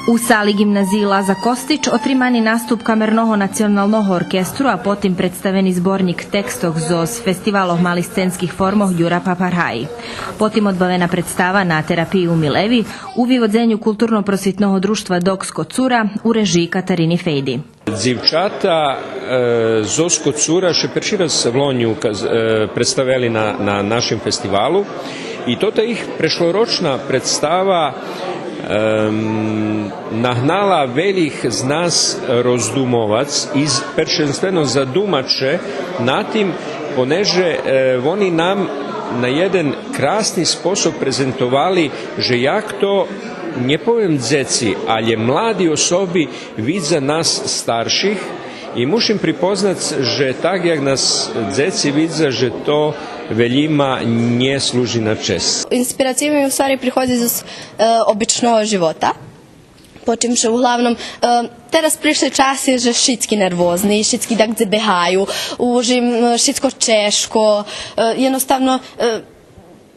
U sali gimnaziji Laza Kostić otrimani nastup Kamernoho nacionalnog orkestru, a potim predstaveni zbornik tekstov z festivalov malih scenskih formoh Jura Paparhaji. Potim odbavena predstava na terapiji u Milevi u vivodzenju kulturno-prosvitnog društva Doksko Cura u režiji Katarini Fejdi. Dzivčata Zosko Cura še prvi raz v Lonju predstavili na našem festivalu i to ta ih prešloročna predstava nahnala velih z nas rozdumovac iz peršenstveno zadumače na tim, poneže oni nam na jeden krasni sposob prezentovali, že jak to nie powiem dzeci, ale mladi osobi widza nas starších i mušim pripoznat, že tak jak nas dzeci widza, že to veljima nie služi na čest. Inspiracija mi u stvari prihodzi iz običnog života. Počimše uglavnom, teraz prišli časi, že šitski nervozni, šitski tak zebehaju, užim šitsko češko, jednostavno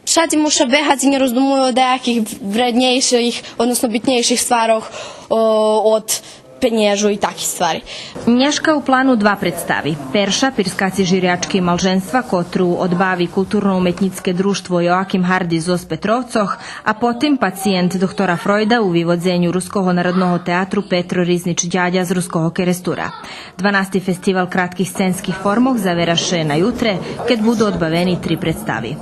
šadi muša behati nie rozdumuju o nejakih vrednejših, odnosno bitnejših stvaroh od penježu i takih stvari. Nješka u planu dva predstavi. Perša, pirskaci žirjački malženstva, kotru odbavi kulturno-umetnicke društvo Joakim Hardi Zos Petrovcoh, a potim pacijent doktora Freuda u vivodzenju Ruskog narodnog teatru Petro Riznič-Đađa z Ruskog kerestura. 12. festival kratkih scenskih formov zaveraše na jutre, kad budu odbaveni 3 predstavi.